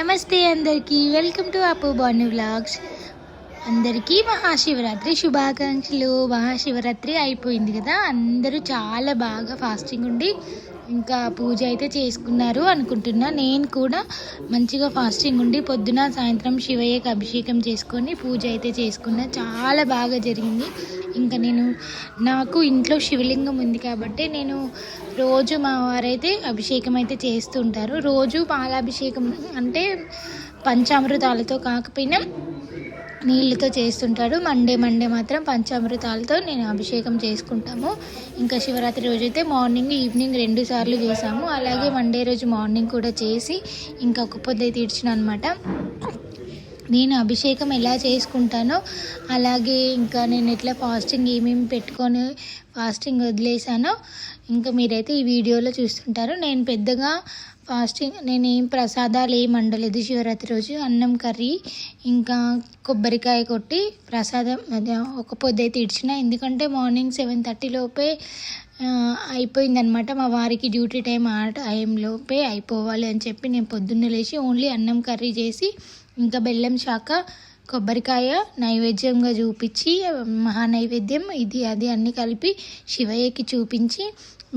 నమస్తే అందరికీ, welcome to అప్పు బాను వ్లాగ్స్. అందరికీ మహాశివరాత్రి శుభాకాంక్షలు. మహాశివరాత్రి అయిపోయింది కదా, అందరూ చాలా బాగా ఫాస్టింగ్ ఉండి ఇంకా పూజ అయితే చేసుకున్నారు అనుకుంటున్నా. నేను కూడా మంచిగా ఫాస్టింగ్ ఉండి పొద్దున సాయంత్రం శివయ్యకి అభిషేకం చేసుకొని పూజ అయితే చేసుకున్నా. చాలా బాగా జరిగింది. ఇంకా నాకు ఇంట్లో శివలింగం ఉంది కాబట్టి నేను రోజు మా వారైతే అభిషేకం అయితే చేస్తుంటారు. రోజు పాలాభిషేకం అంటే పంచామృతాలతో కాకపోయినా నీళ్ళతో చేస్తుంటాడు. మండే మాత్రం పంచామృతాలతో నేను అభిషేకం చేసుకుంటాము. ఇంకా శివరాత్రి రోజు అయితే మార్నింగ్ ఈవినింగ్ 2 సార్లు చేసాము. అలాగే మండే రోజు మార్నింగ్ కూడా చేసి ఇంకా ఒక పొద్దు అయితే ఇడ్చిన అనమాట. నేను అభిషేకం ఎలా చేసుకుంటానో అలాగే ఇంకా నేను ఎట్లా ఫాస్టింగ్ ఏమేమి పెట్టుకొని ఫాస్టింగ్ వదిలేసానో ఇంకా మీరైతే ఈ వీడియోలో చూస్తుంటారు. నేను పెద్దగా నేను ఏం ప్రసాదాలు ఏం వండలేదు శివరాత్రి రోజు. అన్నం కర్రీ ఇంకా కొబ్బరికాయ కొట్టి ప్రసాదం ఒక పొద్దు అయితే ఇడ్చిన. ఎందుకంటే మార్నింగ్ 7:30 లోపే అయిపోయిందనమాట. మా వారికి డ్యూటీ టైం ఆ టైంలోపే అయిపోవాలి అని చెప్పి నేను పొద్దున్నే లేచి ఓన్లీ అన్నం కర్రీ చేసి ఇంకా బెల్లం శాఖ కొబ్బరికాయ నైవేద్యంగా చూపించి మహానైవేద్యం ఇది అది అన్నీ కలిపి శివయ్యకి చూపించి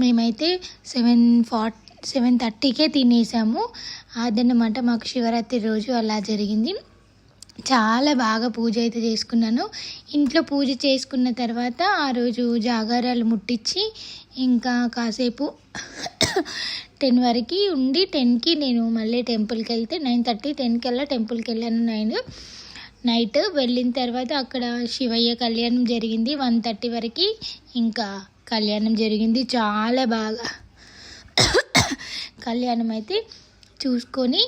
మేమైతే 7:30కే తినేసాము. అదన్నమాట మాకు శివరాత్రి రోజు అలా జరిగింది. చాలా బాగా పూజ అయితే చేసుకున్నాను. ఇంట్లో పూజ చేసుకున్న తర్వాత ఆ రోజు జాగారాలు ముట్టించి ఇంకా కాసేపు 10 వరకు ఉండి 10కి నేను మళ్ళీ టెంపుల్కి వెళ్తే 9:30 10కి వెళ్ళా టెంపుల్కి వెళ్ళాను. నైట్ వెళ్ళిన తర్వాత అక్కడ శివయ్య కళ్యాణం జరిగింది. 1:30 వరకు ఇంకా కళ్యాణం జరిగింది. చాలా బాగా కళ్యాణం అయితే చూసుకొని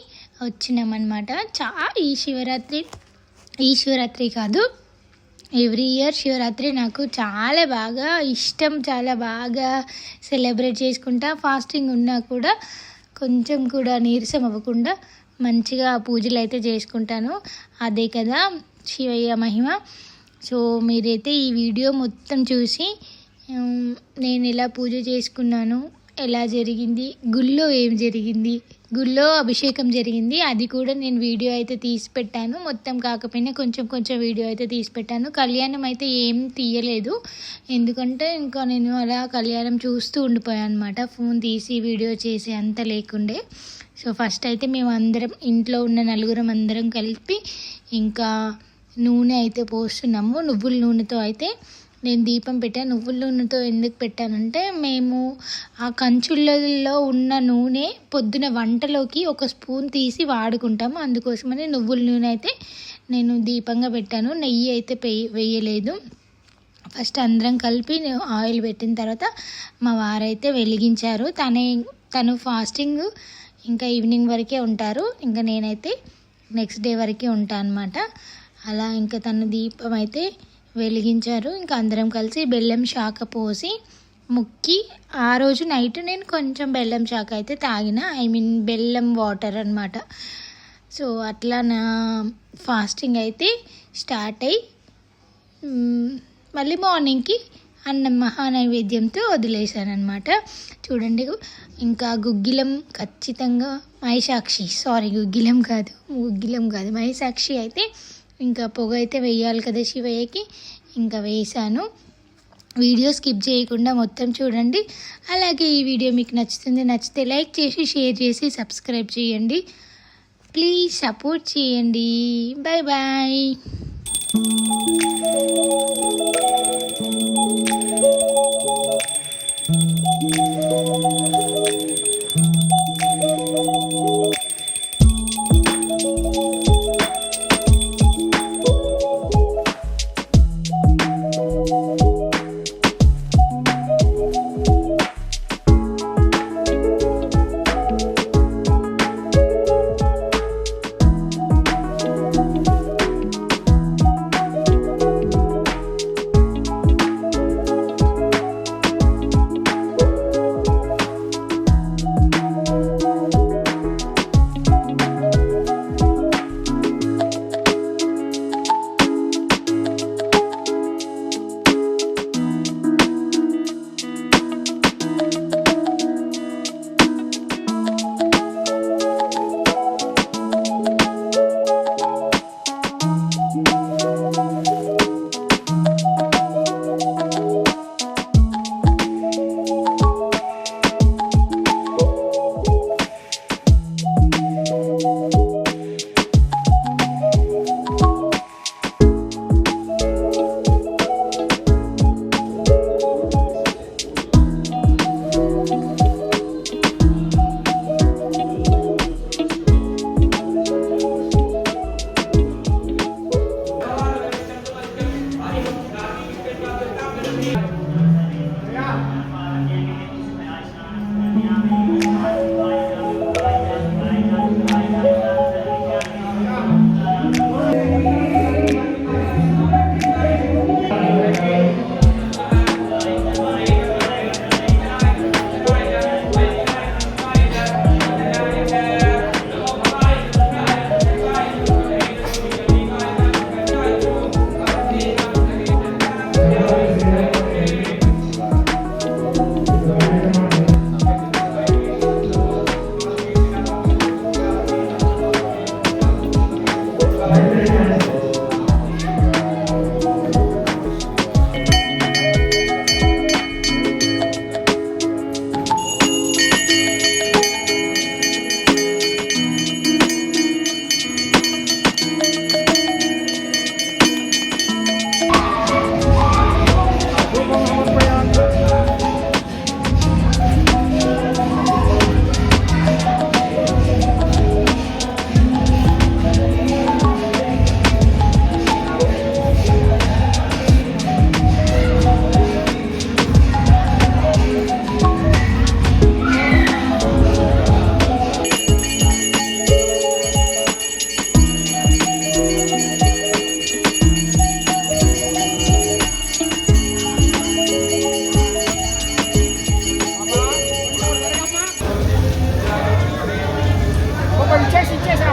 వచ్చినామన్నమాట. ఈ శివరాత్రి కాదు, ఎవ్రీ ఇయర్ శివరాత్రి నాకు చాలా బాగా ఇష్టం. చాలా బాగా సెలబ్రేట్ చేసుకుంటా. ఫాస్టింగ్ ఉన్నా కూడా కొంచెం కూడా నీరసం అవ్వకుండా మంచిగా పూజలు అయితే చేసుకుంటాను. అదే కదా శివయ్య మహిమ. సో మీరైతే ఈ వీడియో మొత్తం చూసి నేను ఎలా పూజ చేసుకున్నాను, ఎలా జరిగింది, గుళ్ళో ఏం జరిగింది, గుళ్ళో అభిషేకం జరిగింది, అది కూడా నేను వీడియో అయితే తీసి పెట్టాను. మొత్తం కాకపోయినా కొంచెం వీడియో అయితే తీసి పెట్టాను. కళ్యాణం అయితే ఏం తీయలేదు, ఎందుకంటే ఇంకా నేను అలా కళ్యాణం చూస్తూ ఉండిపోయాను అనమాట. ఫోన్ తీసి వీడియో చేసి అంత లేకుండే. సో ఫస్ట్ అయితే మేము అందరం ఇంట్లో ఉన్న నలుగురం అందరం కలిపి ఇంకా నూనె అయితే పోస్తున్నాము. నువ్వుల నూనెతో అయితే నేను దీపం పెట్టాను. నువ్వుల నూనెతో ఎందుకు పెట్టానంటే మేము ఆ కంచులలో ఉన్న నూనె పొద్దున వంటలోకి ఒక స్పూన్ తీసి వాడుకుంటాము. అందుకోసమని నువ్వుల నూనె అయితే నేను దీపంగా పెట్టాను. నెయ్యి అయితే వేయలేదు. ఫస్ట్ అందరం కలిపి ఆయిల్ పెట్టిన తర్వాత మా వారైతే వెలిగించారు. తను ఫాస్టింగ్ ఇంకా ఈవినింగ్ వరకే ఉంటారు. ఇంకా నేనైతే నెక్స్ట్ డే వరకే ఉంటాను అనమాట. అలా ఇంకా తను దీపం అయితే వెలిగించారు. ఇంకా అందరం కలిసి బెల్లం శాఖ పోసి ముక్కి ఆ రోజు నైట్ నేను కొంచెం బెల్లం శాఖ అయితే తాగిన, బెల్లం వాటర్ అనమాట. సో అట్లా నా ఫాస్టింగ్ అయితే స్టార్ట్ అయ్యి మళ్ళీ మార్నింగ్కి అన్నం మహానైవేద్యంతో వదిలేశాను అనమాట. చూడండి, ఇంకా గుగ్గిలం ఖచ్చితంగా గుగ్గిలం కాదు మైసాక్షి అయితే ఇంకా పొగ అయితే వేయాలి కదా శివయ్యకి, ఇంకా వేసాను. వీడియో స్కిప్ చేయకుండా మొత్తం చూడండి. అలాగే ఈ వీడియో మీకు నచ్చితే లైక్ చేసి షేర్ చేసి సబ్స్క్రైబ్ చేయండి. ప్లీజ్ సపోర్ట్ చేయండి. బాయ్. ఇచ్చేసి